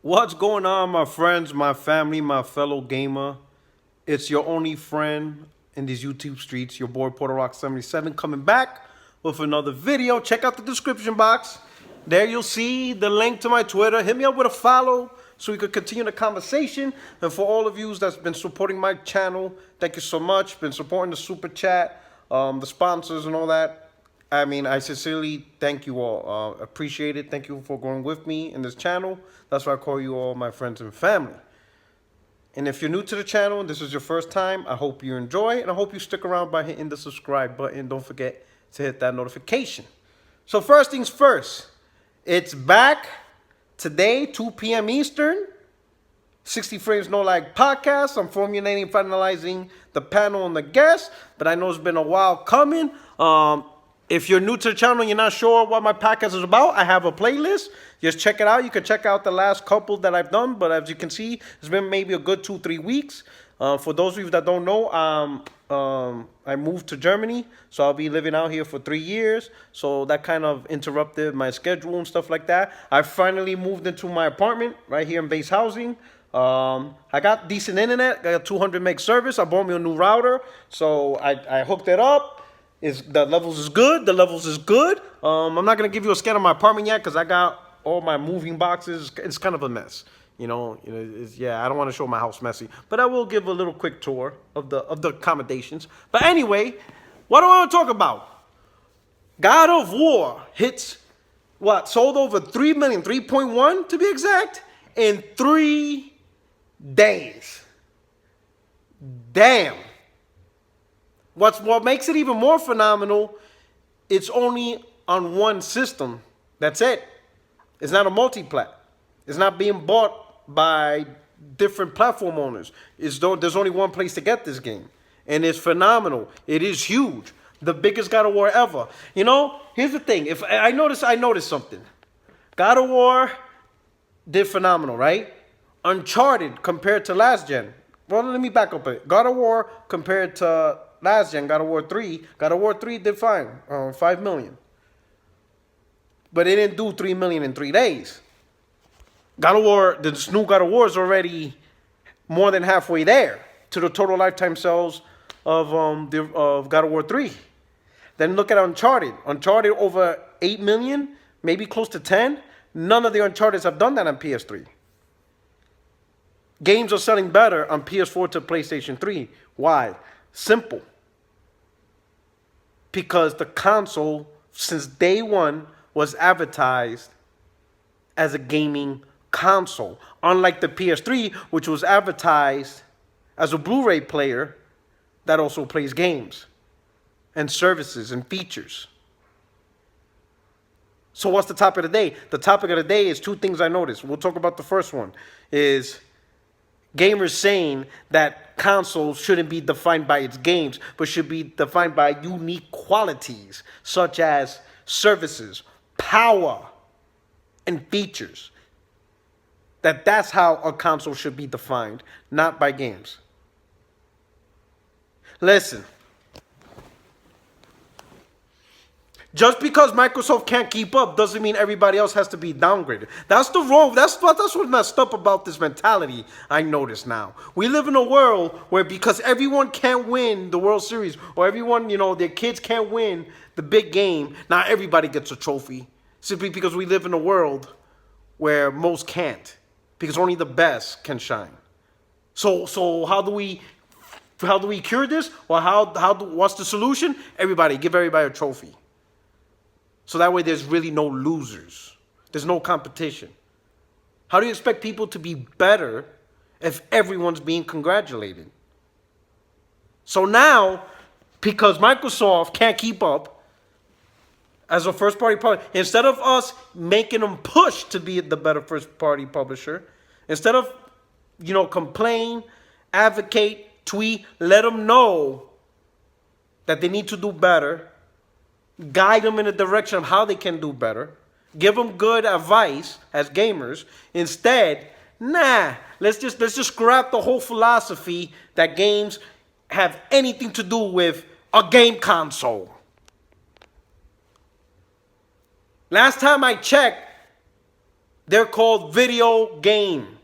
What's going on, my friends, my family, my fellow gamer? It's your only friend in these YouTube streets, your boy Porter Rock 77, coming back with another video. Check out the description box. There you'll see the link to my Twitter. Hit me up with a follow so we could continue the conversation. And for all of you that's been supporting my channel, thank you so much. Been supporting the super chat, the sponsors and all that. I sincerely thank you all. Appreciate it. Thank you for going with me in this channel. That's why I call you all my friends and family. And if you're new to the channel and this is your first time, I hope you enjoy and I hope you stick around by hitting the subscribe button. Don't forget to hit that notification. So first things first, it's back today, 2 p.m. Eastern. 60 Frames No Lag podcast. I'm formulating and finalizing the panel and the guests, but I know it's been a while coming. If you're new to the channel and you're not sure what my podcast is about, I have a playlist. Just check it out. You can check out the last couple that I've done, but as you can see, it's been maybe a good 2-3 weeks. For those of you that don't know, I moved to Germany, so I'll be living out here for 3 years. So that kind of interrupted my schedule and stuff like that. I finally moved into my apartment right here in base housing. I got decent internet. I got 200 meg service. I bought me a new router, so I hooked it up. The levels is good. The levels is good. I'm not gonna give you a scan of my apartment yet because I got all my moving boxes. It's kind of a mess. I don't want to show my house messy, but I will give a little quick tour of the accommodations. But anyway, what do I want to talk about? God of War hits what? Sold over 3 million, 3.1 to be exact, in 3 days. Damn. What makes it even more phenomenal, it's only on one system. That's it. It's not a multi-plat. It's not being bought by different platform owners. There's only one place to get this game. And it's phenomenal. It is huge. The biggest God of War ever. Here's the thing. If I noticed something. God of War did phenomenal, right? Uncharted compared to last gen. Well, let me back up a bit. God of War compared to last gen, God of War 3. God of War 3 did fine, 5 million. But it didn't do 3 million in 3 days. God of War, this new God of War is already more than halfway there to the total lifetime sales of God of War 3. Then look at Uncharted. Uncharted over 8 million, maybe close to 10. None of the Uncharted have done that on PS3. Games are selling better on PS4 to PlayStation 3. Why? Simple. Because the console, since day one, was advertised as a gaming console. Unlike the PS3, which was advertised as a Blu-ray player that also plays games and services and features. So what's the topic of the day? The topic of the day is 2 things I noticed. We'll talk about the first one. Is gamers saying that consoles shouldn't be defined by its games, but should be defined by unique qualities, such as services, power, and features. That's how a console should be defined, not by games. Listen. Just because Microsoft can't keep up doesn't mean everybody else has to be downgraded. That's what's messed up about this mentality I notice now. We live in a world where because everyone can't win the World Series or everyone, their kids can't win the big game, now everybody gets a trophy. Simply because we live in a world where most can't. Because only the best can shine. So how do we cure this? Or what's the solution? Give everybody a trophy. So that way there's really no losers. There's no competition. How do you expect people to be better if everyone's being congratulated? So now, because Microsoft can't keep up as a first-party publisher, instead of us making them push to be the better first-party publisher, instead of, complain, advocate, tweet, let them know that they need to do better, guide them in the direction of how they can do better, give them good advice as gamers. Instead, let's just scrap the whole philosophy that games have anything to do with a game console. Last time I checked, They're called video game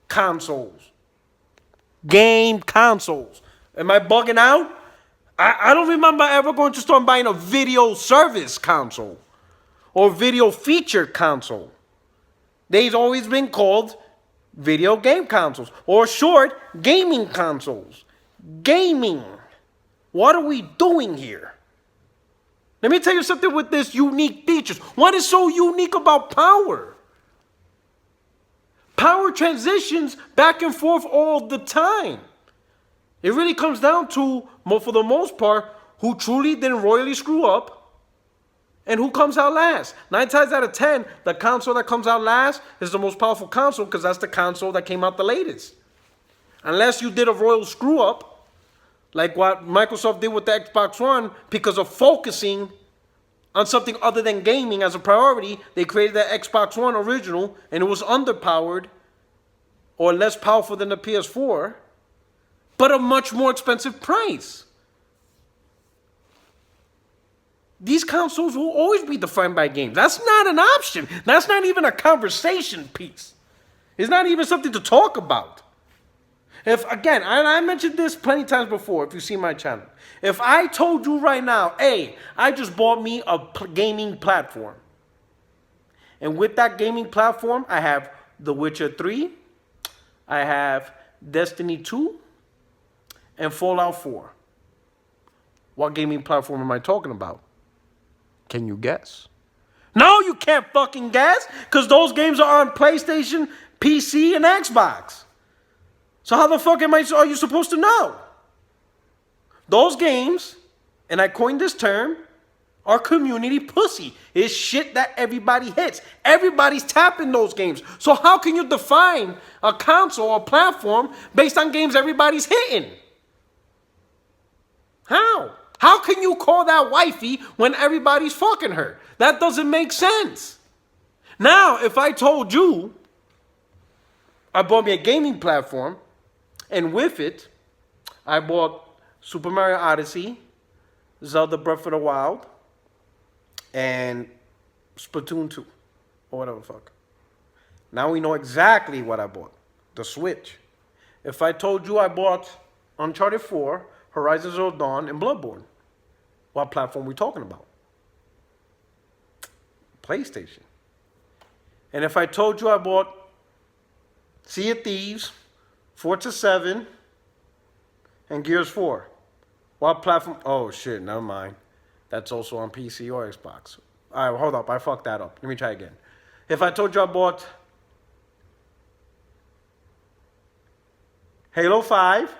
consoles. Game consoles. Am I bugging out? I don't remember ever going to store and buying a video service console or video feature console. They've always been called video game consoles, or short, gaming consoles. Gaming. What are we doing here? Let me tell you something with this unique features. What is so unique about power? Power transitions back and forth all the time. It really comes down to, for the most part, who truly didn't royally screw up and who comes out last. 9 times out of 10, the console that comes out last is the most powerful console because that's the console that came out the latest. Unless you did a royal screw up, like what Microsoft did with the Xbox One, because of focusing on something other than gaming as a priority, they created the Xbox One original, and it was underpowered or less powerful than the PS4, but a much more expensive price. These consoles will always be defined by games. That's not an option. That's not even a conversation piece. It's not even something to talk about. If, again, I mentioned this plenty of times before, if you see my channel. If I told you right now, hey, I just bought me a gaming platform. And with that gaming platform, I have The Witcher 3, I have Destiny 2, and Fallout 4. What gaming platform am I talking about? Can you guess? No, you can't fucking guess, because those games are on PlayStation, PC, and Xbox. So how the fuck are you supposed to know? Those games, and I coined this term, are community pussy. It's shit that everybody hits. Everybody's tapping those games. So how can you define a console or platform based on games everybody's hitting? How? How can you call that wifey when everybody's fucking her? That doesn't make sense. Now, if I told you I bought me a gaming platform, and with it, I bought Super Mario Odyssey, Zelda Breath of the Wild, and Splatoon 2, or whatever the fuck. Now we know exactly what I bought. The Switch. If I told you I bought Uncharted 4, Horizon Zero Dawn, and Bloodborne, what platform are we talking about? PlayStation. And if I told you I bought Sea of Thieves, Forza 7, and Gears 4, what platform? Oh shit, never mind. That's also on PC or Xbox. All right, hold up, I fucked that up. Let me try again. If I told you I bought Halo 5,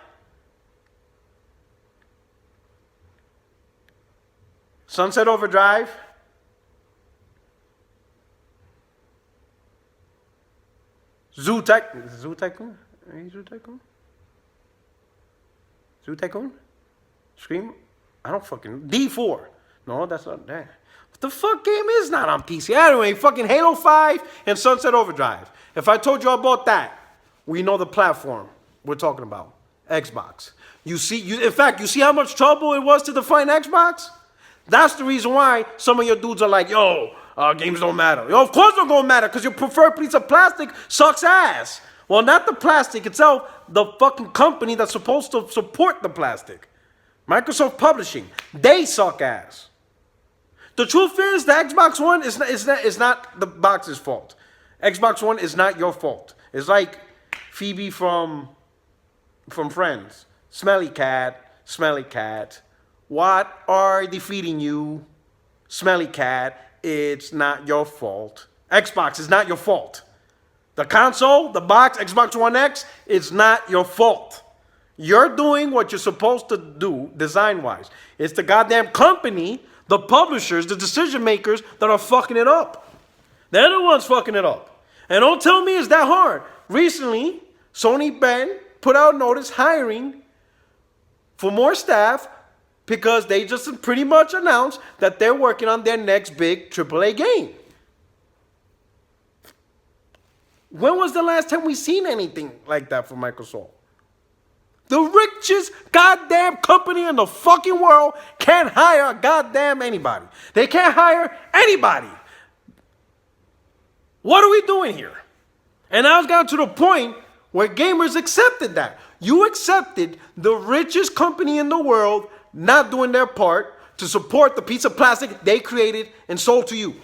Sunset Overdrive, Zoo Tycoon? Zoo Tycoon? Zoo Tycoon? Scream? I don't fucking... D4. No, that's not that. What the fuck game is not on PC? Anyway, fucking Halo 5 and Sunset Overdrive. If I told you I bought that, we know the platform we're talking about. Xbox. In fact, you see how much trouble it was to define Xbox? That's the reason why some of your dudes are like, yo, games don't matter. Yo, of course they're going to matter, because your preferred piece of plastic sucks ass. Well, not the plastic itself, the fucking company that's supposed to support the plastic. Microsoft Publishing, they suck ass. The truth is, the Xbox One is not the box's fault. Xbox One is not your fault. It's like Phoebe from Friends. Smelly cat, smelly cat. What are they feeding you? Smelly cat, it's not your fault. Xbox is not your fault. The console, the box, Xbox One X, it's not your fault. You're doing what you're supposed to do design-wise. It's the goddamn company, the publishers, the decision makers that are fucking it up. They're the ones fucking it up. And don't tell me it's that hard. Recently, Sony Ben put out notice hiring for more staff because they just pretty much announced that they're working on their next big AAA game. When was the last time we seen anything like that from Microsoft? The richest goddamn company in the fucking world can't hire goddamn anybody. They can't hire anybody. What are we doing here? And now it's gotten to the point where gamers accepted that. You accepted the richest company in the world not doing their part to support the piece of plastic they created and sold to you.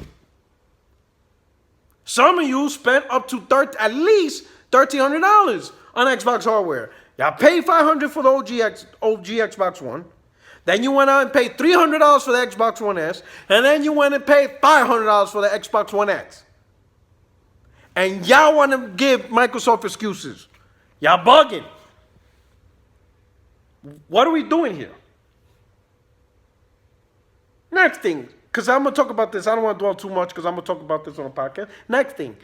Some of you spent up to at least $1,300 on Xbox hardware. Y'all paid $500 for the OG Xbox One. Then you went out and paid $300 for the Xbox One S. And then you went and paid $500 for the Xbox One X. And y'all want to give Microsoft excuses. Y'all bugging. What are we doing here? Next thing, because I'm going to talk about this. I don't want to dwell too much because I'm going to talk about this on the podcast. Next thing,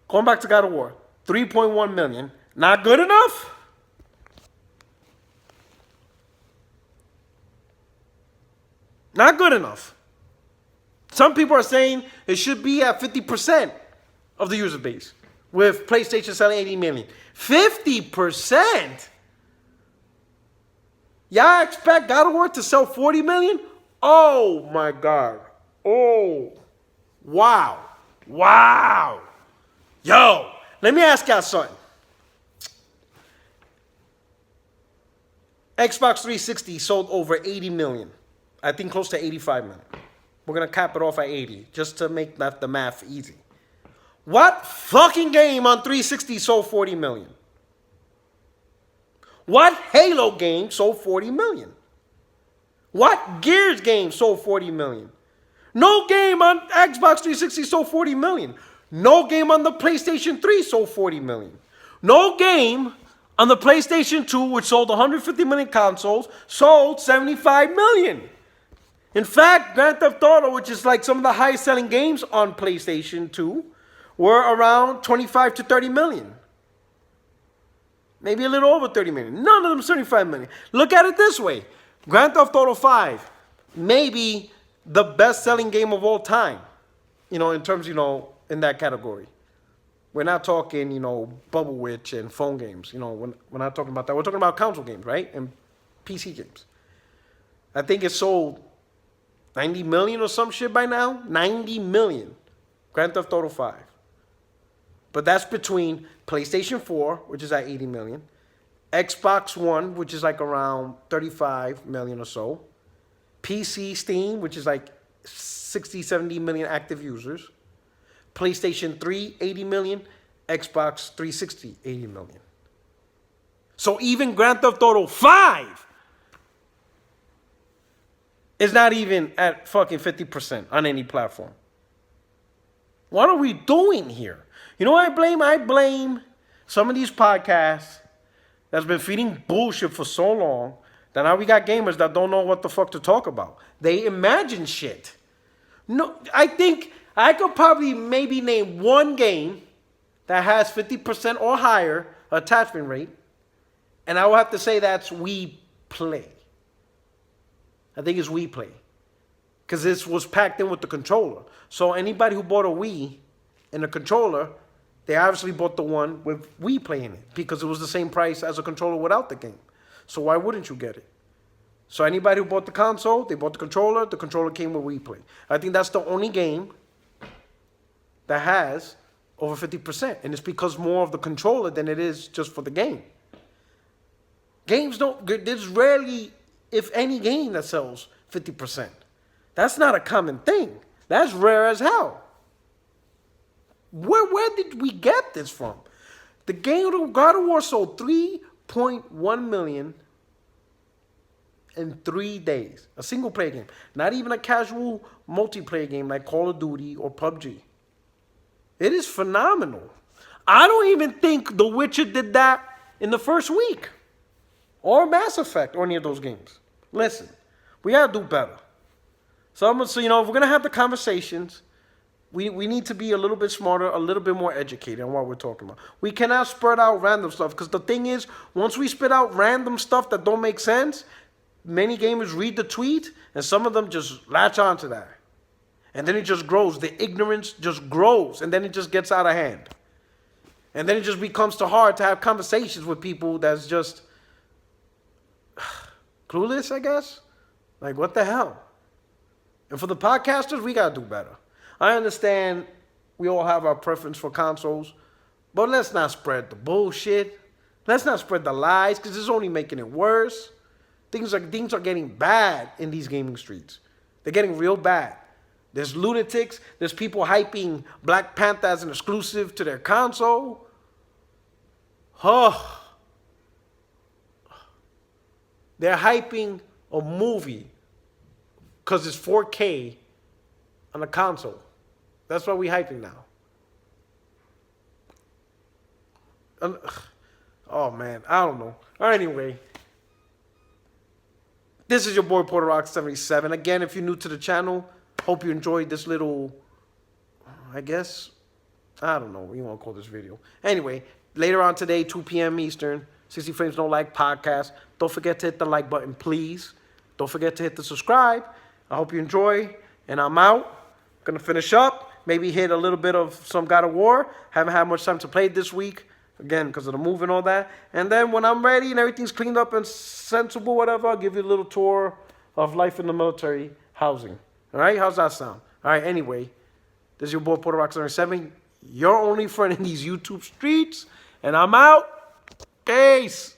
going back to God of War, 3.1 million. Not good enough? Not good enough. Some people are saying it should be at 50% of the user base, with PlayStation selling 80 million. 50%? Y'all expect God of War to sell 40 million? Oh my God. Oh. Wow. Wow. Yo, let me ask y'all something. Xbox 360 sold over 80 million. I think close to 85 million. We're going to cap it off at 80 just to make the math easy. What fucking game on 360 sold 40 million? What Halo game sold 40 million? What Gears game sold 40 million? No game on Xbox 360 sold 40 million. No game on the PlayStation 3 sold 40 million. No game on the PlayStation 2, which sold 150 million consoles, sold 75 million. In fact, Grand Theft Auto, which is like some of the highest selling games on PlayStation 2, were around 25 to 30 million. Maybe a little over 30 million. None of them 75 million. Look at it this way. Grand Theft Auto 5, maybe the best-selling game of all time, in terms, in that category. We're not talking, Bubble Witch and phone games. We're not talking about that. We're talking about console games, right? And PC games. I think it sold 90 million or some shit by now. 90 million. Grand Theft Auto 5. But that's between PlayStation 4, which is at 80 million. Xbox One, which is like around 35 million or so. PC Steam, which is like 60, 70 million active users. PlayStation 3, 80 million. Xbox 360, 80 million. So even Grand Theft Auto 5 is not even at fucking 50% on any platform. What are we doing here? You know what I blame? I blame some of these podcasts that's been feeding bullshit for so long that now we got gamers that don't know what the fuck to talk about. They imagine shit. No, I think I could probably maybe name one game that has 50% or higher attachment rate, and I will have to say that's Wii Play. I think it's Wii Play. Because this was packed in with the controller. So anybody who bought a Wii and a controller, they obviously bought the one with Wii Play in it because it was the same price as a controller without the game. So why wouldn't you get it? So anybody who bought the console, they bought the controller came with Wii Play. I think that's the only game that has over 50%. And it's because more of the controller than it is just for the game. Games don't, there's rarely, if any, game that sells 50%. That's not a common thing. That's rare as hell. Where did we get this from? The game of God of War sold 3.1 million in 3 days. A single player game. Not even a casual multiplayer game like Call of Duty or PUBG. It is phenomenal. I don't even think The Witcher did that in the first week. Or Mass Effect or any of those games. Listen, we gotta do better. So if we're gonna have the conversations, we need to be a little bit smarter, a little bit more educated on what we're talking about. We cannot spurt out random stuff because the thing is, once we spit out random stuff that don't make sense, many gamers read the tweet and some of them just latch onto that. And then it just grows. The ignorance just grows and then it just gets out of hand. And then it just becomes too hard to have conversations with people that's just clueless, I guess. Like, what the hell? And for the podcasters, we got to do better. I understand We all have our preference for consoles. But let's not spread the bullshit. Let's not spread the lies, because it's only making it worse. Things are getting bad in these gaming streets. They're getting real bad. There's lunatics. There's people hyping Black Panther as an exclusive to their console. Oh. They're hyping a movie because it's 4K on a console. That's what we're hyping now. Oh, man. I don't know. Anyway. This is your boy Porter Rock 77. Again, if you're new to the channel, hope you enjoyed this little, I guess, I don't know what you want to call this video. Anyway, later on today, 2 p.m. Eastern, 60 Frames No Like podcast. Don't forget to hit the like button, please. Don't forget to hit the subscribe. I hope you enjoy, and I'm out. Gonna finish up, maybe hit a little bit of some God of War. Haven't had much time to play it this week. Again, because of the move and all that. And then when I'm ready and everything's cleaned up and sensible, whatever, I'll give you a little tour of life in the military housing. All right? How's that sound? All right, anyway. This is your boy, Porter Rock 77. Your only friend in these YouTube streets. And I'm out. Peace.